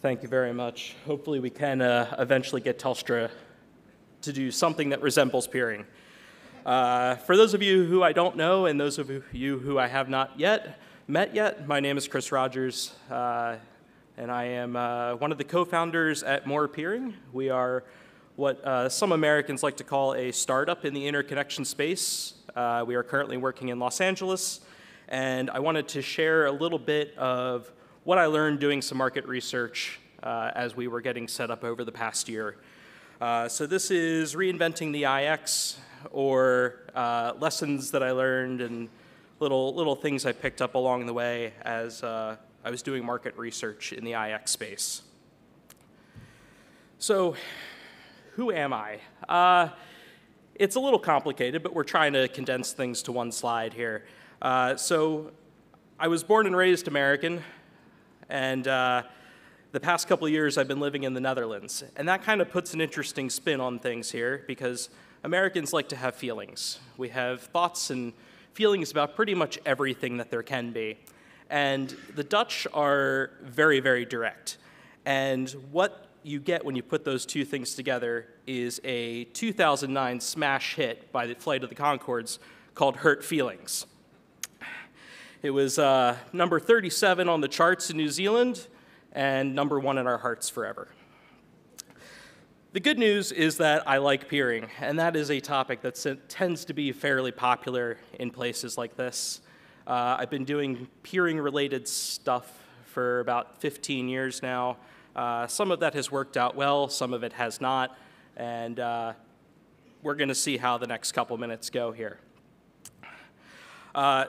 Thank you very much. Hopefully we can eventually get Telstra to do something that resembles peering. For those of you who I don't know and those of you who I have not met yet, my name is Chris Rogers, and I am one of the co-founders at More Peering. We are what some Americans like to call a startup in the interconnection space. We are currently working in Los Angeles, and I wanted to share a little bit of what I learned doing some market research as we were getting set up over the past year. So this is Reinventing the IX, or lessons that I learned and little things I picked up along the way as I was doing market research in the IX space. So who am I? It's a little complicated, but we're trying to condense things to one slide here. So I was born and raised American, and the past couple of years I've been living in the Netherlands. And that kind of puts an interesting spin on things here, because Americans like to have feelings. We have thoughts and feelings about pretty much everything that there can be. And the Dutch are very, very direct. And what you get when you put those two things together is a 2009 smash hit by the Flight of the Conchords called Hurt Feelings. It was number 37 on the charts in New Zealand and number 1 in our hearts forever. The good news is that I like peering, and that is a topic that tends to be fairly popular in places like this. I've been doing peering-related stuff for about 15 years now. Some of that has worked out well, some of it has not, and we're going to see how the next couple minutes go here.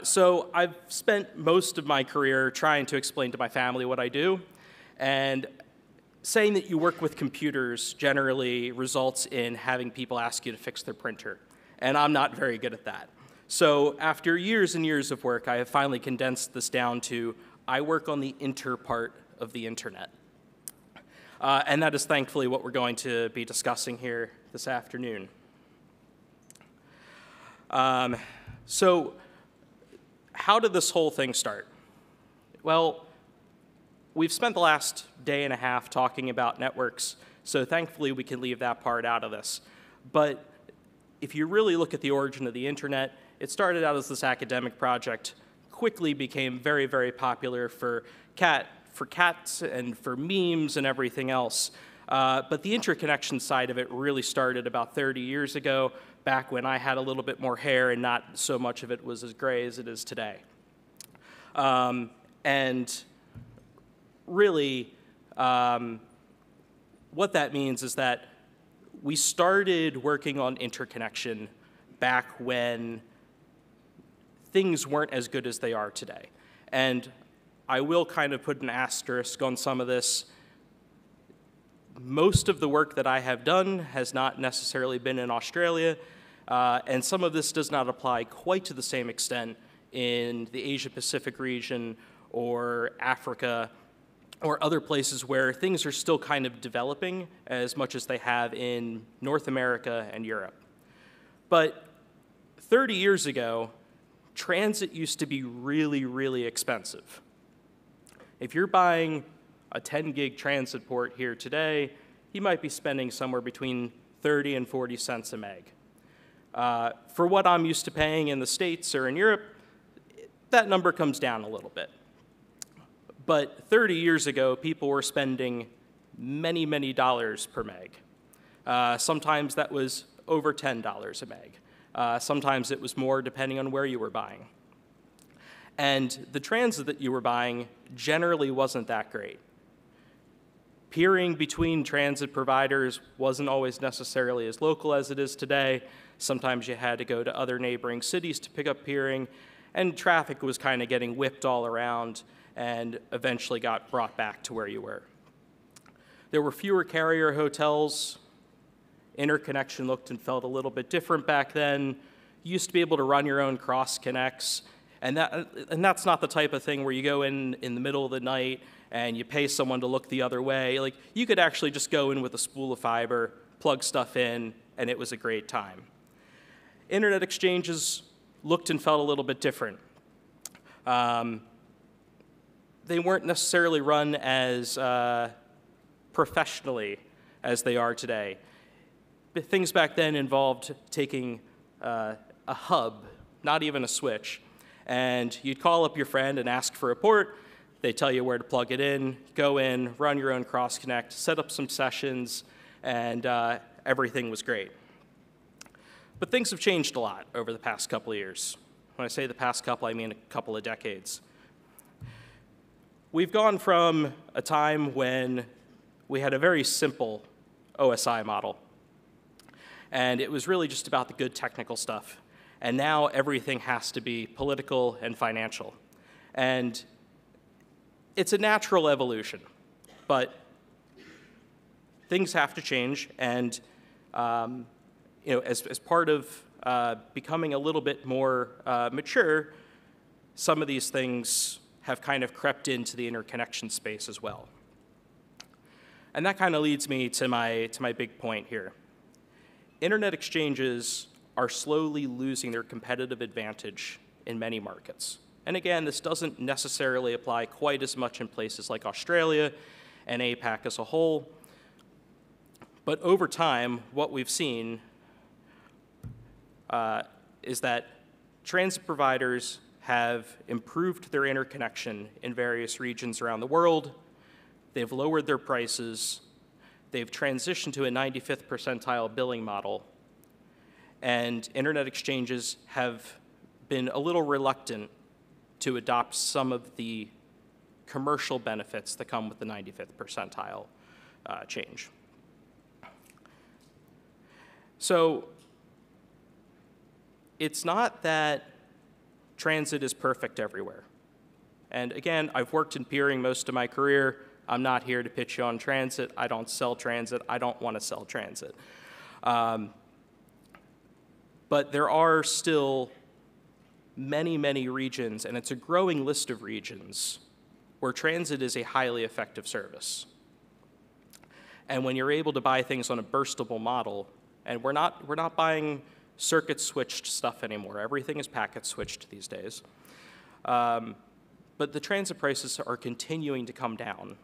So I've spent most of my career trying to explain to my family what I do, and saying that you work with computers generally results in having people ask you to fix their printer, and I'm not very good at that. So after years and years of work, I have finally condensed this down to I work on the inter part of the internet. And that is thankfully what we're going to be discussing here this afternoon. So how did this whole thing start? Well, we've spent the last day and a half talking about networks, so thankfully we can leave that part out of this. But if you really look at the origin of the internet, it started out as this academic project, quickly became very, very popular for cats and for memes and everything else. But the interconnection side of it really started about 30 years ago, back when I had a little bit more hair and not so much of it was as gray as it is today. And really, what that means is that we started working on interconnection back when things weren't as good as they are today. And I will kind of put an asterisk on some of this. Most of the work that I have done has not necessarily been in Australia, and some of this does not apply quite to the same extent in the Asia-Pacific region or Africa or other places where things are still kind of developing as much as they have in North America and Europe. But 30 years ago, transit used to be really, really expensive. If you're buying a 10 gig transit port here today, you might be spending somewhere between 30 and 40 cents a meg. For what I'm used to paying in the States or in Europe, that number comes down a little bit. But 30 years ago, people were spending many, many dollars per meg. Sometimes that was over $10 a meg. Sometimes it was more depending on where you were buying. And the transit that you were buying generally wasn't that great. Peering between transit providers wasn't always necessarily as local as it is today. Sometimes you had to go to other neighboring cities to pick up peering, and traffic was kind of getting whipped all around and eventually got brought back to where you were. There were fewer carrier hotels. Interconnection looked and felt a little bit different back then. You used to be able to run your own cross connects, and that's not the type of thing where you go in the middle of the night and you pay someone to look the other way. Like, you could actually just go in with a spool of fiber, plug stuff in, and it was a great time. Internet exchanges looked and felt a little bit different. They weren't necessarily run as professionally as they are today. Things back then involved taking a hub, not even a switch, and you'd call up your friend and ask for a port. They tell you where to plug it in, go in, run your own cross-connect, set up some sessions, and everything was great. But things have changed a lot over the past couple of years. When I say the past couple, I mean a couple of decades. We've gone from a time when we had a very simple OSI model, and it was really just about the good technical stuff. And now everything has to be political and financial. And it's a natural evolution, but things have to change. And as part of becoming a little bit more mature, some of these things have kind of crept into the interconnection space as well. And that kind of leads me to my big point here. Internet exchanges are slowly losing their competitive advantage in many markets. And again, this doesn't necessarily apply quite as much in places like Australia and APAC as a whole. But over time, what we've seen is that transit providers have improved their interconnection in various regions around the world. They've lowered their prices. They've transitioned to a 95th percentile billing model. And internet exchanges have been a little reluctant to adopt some of the commercial benefits that come with the 95th percentile change. So it's not that transit is perfect everywhere. And again, I've worked in peering most of my career. I'm not here to pitch you on transit. I don't sell transit. I don't want to sell transit. But there are still many, many regions, and it's a growing list of regions, where transit is a highly effective service. And when you're able to buy things on a burstable model, and we're not buying circuit switched stuff anymore. Everything is packet switched these days. But the transit prices are continuing to come down.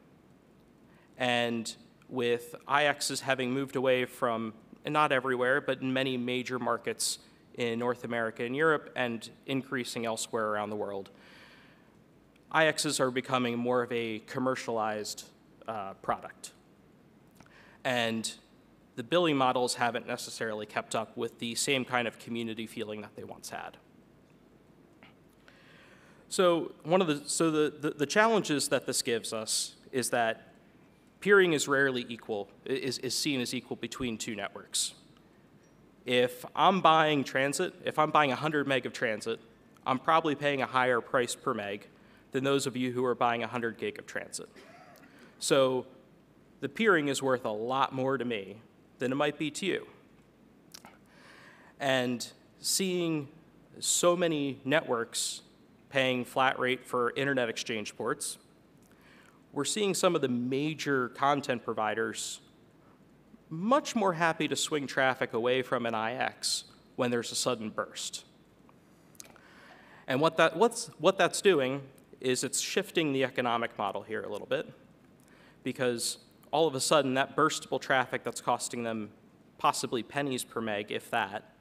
And with IXs having moved away from, and not everywhere, but in many major markets in North America and Europe and increasing elsewhere around the world, IXs are becoming more of a commercialized product. And the billing models haven't necessarily kept up with the same kind of community feeling that they once had. So the challenges that this gives us is that peering is rarely equal, is seen as equal between two networks. If I'm buying transit, if I'm buying 100 meg of transit, I'm probably paying a higher price per meg than those of you who are buying 100 gig of transit. So the peering is worth a lot more to me than it might be to you. And seeing so many networks paying flat rate for internet exchange ports, we're seeing some of the major content providers much more happy to swing traffic away from an IX when there's a sudden burst. And what that's doing is it's shifting the economic model here a little bit, because all of a sudden that burstable traffic that's costing them possibly pennies per meg, if that,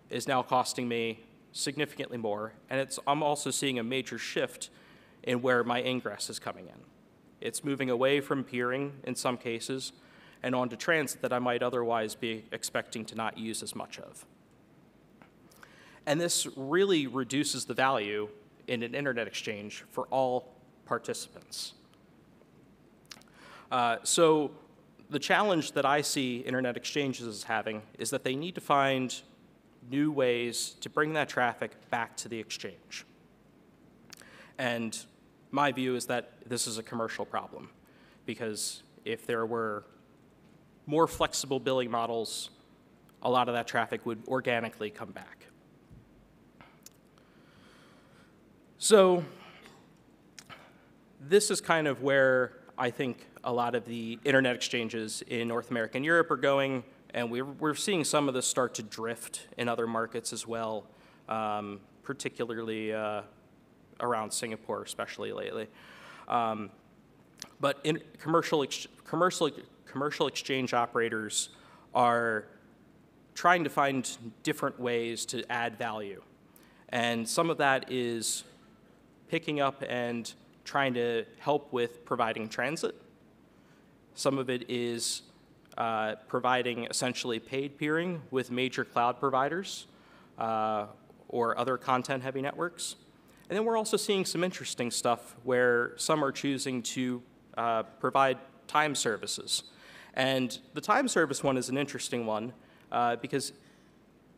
is now costing me significantly more. And I'm also seeing a major shift in where my ingress is coming in. It's moving away from peering in some cases and onto transit that I might otherwise be expecting to not use as much of. And this really reduces the value in an internet exchange for all participants. So the challenge that I see internet exchanges as having is that they need to find new ways to bring that traffic back to the exchange. And my view is that this is a commercial problem, because if there were more flexible billing models, a lot of that traffic would organically come back. So this is kind of where I think a lot of the internet exchanges in North America and Europe are going, and we're seeing some of this start to drift in other markets as well, particularly around Singapore, especially lately. But commercial exchange operators are trying to find different ways to add value. And some of that is picking up and trying to help with providing transit. Some of it is providing essentially paid peering with major cloud providers or other content-heavy networks. And then we're also seeing some interesting stuff where some are choosing to provide time services. And the time service one is an interesting one because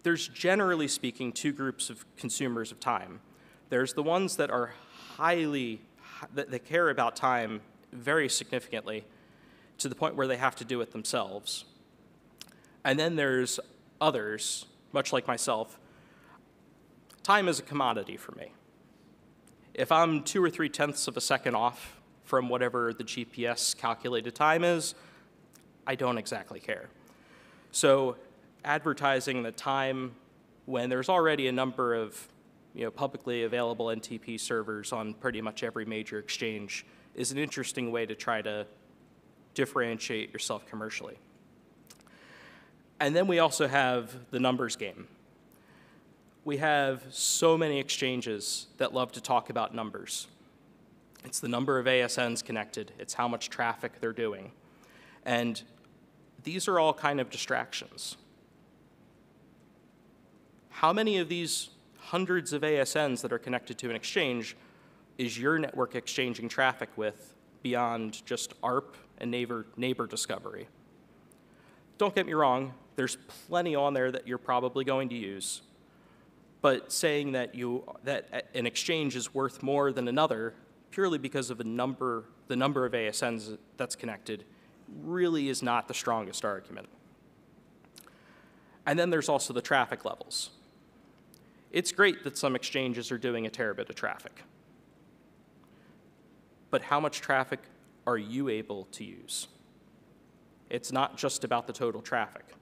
there's, generally speaking, two groups of consumers of time. There's the ones that are that care about time very significantly to the point where they have to do it themselves. And then there's others, much like myself. Time is a commodity for me. If I'm 2 or 3/10 of a second off from whatever the GPS calculated time is, I don't exactly care. So advertising the time when there's already a number of publicly available NTP servers on pretty much every major exchange is an interesting way to try to differentiate yourself commercially. And then we also have the numbers game. We have so many exchanges that love to talk about numbers. It's the number of ASNs connected. It's how much traffic they're doing. And these are all kind of distractions. How many of these hundreds of ASNs that are connected to an exchange is your network exchanging traffic with beyond just ARP and neighbor discovery? Don't get me wrong, there's plenty on there that you're probably going to use. But saying that an exchange is worth more than another purely because of the number of ASNs that's connected really is not the strongest argument. And then there's also the traffic levels. It's great that some exchanges are doing a terabit of traffic. But how much traffic are you able to use? It's not just about the total traffic.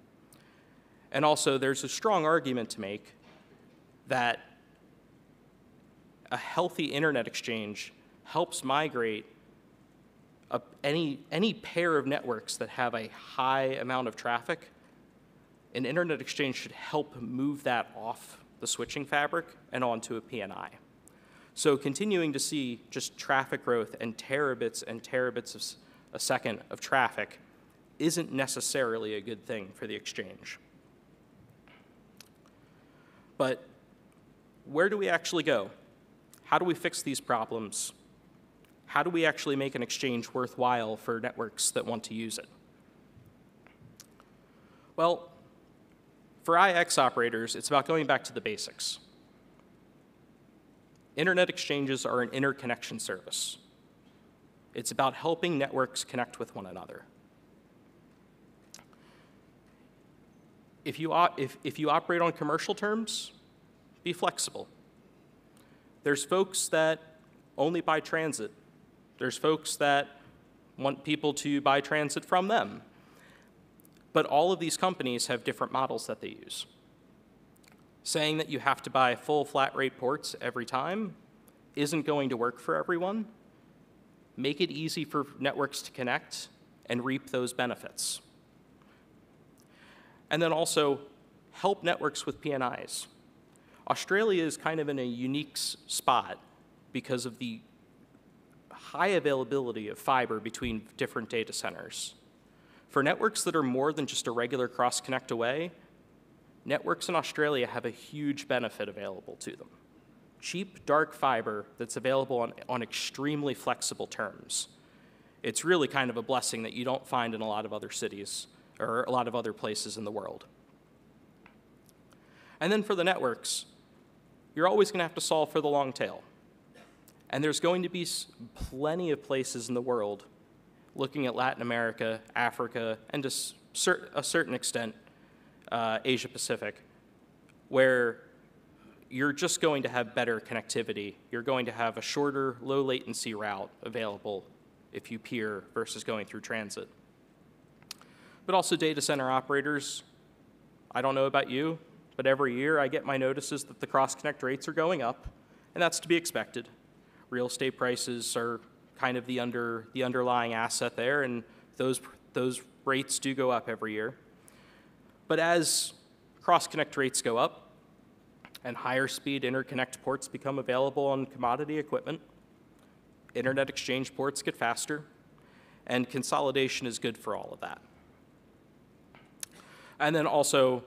And also, there's a strong argument to make that a healthy internet exchange helps migrate any pair of networks that have a high amount of traffic. An internet exchange should help move that off the switching fabric and onto a PNI. So continuing to see just traffic growth and terabits a second of traffic isn't necessarily a good thing for the exchange. But where do we actually go? How do we fix these problems? How do we actually make an exchange worthwhile for networks that want to use it? Well, for IX operators, it's about going back to the basics. Internet exchanges are an interconnection service. It's about helping networks connect with one another. If you operate on commercial terms, be flexible. There's folks that only buy transit. There's folks that want people to buy transit from them. But all of these companies have different models that they use. Saying that you have to buy full flat rate ports every time isn't going to work for everyone. Make it easy for networks to connect and reap those benefits. And then also help networks with PNIs. Australia is kind of in a unique spot because of the high availability of fiber between different data centers. For networks that are more than just a regular cross-connect away, networks in Australia have a huge benefit available to them. Cheap, dark fiber that's available on extremely flexible terms. It's really kind of a blessing that you don't find in a lot of other cities or a lot of other places in the world. And then for the networks, you're always going to have to solve for the long tail. And there's going to be plenty of places in the world, looking at Latin America, Africa, and to a certain extent, Asia Pacific, where you're just going to have better connectivity. You're going to have a shorter, low latency route available if you peer versus going through transit. But also data center operators, I don't know about you, but every year I get my notices that the cross-connect rates are going up, and that's to be expected. Real estate prices are kind of the underlying asset there, and those rates do go up every year. But as cross-connect rates go up and higher speed interconnect ports become available on commodity equipment, internet exchange ports get faster, and consolidation is good for all of that. And then also,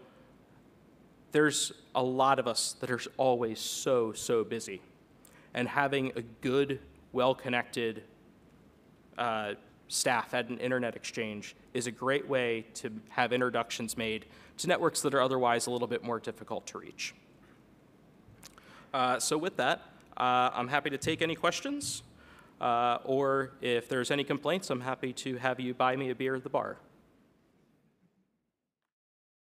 there's a lot of us that are always so busy. And having a good, well-connected staff at an internet exchange is a great way to have introductions made to networks that are otherwise a little bit more difficult to reach. So with that, I'm happy to take any questions, or if there's any complaints, I'm happy to have you buy me a beer at the bar.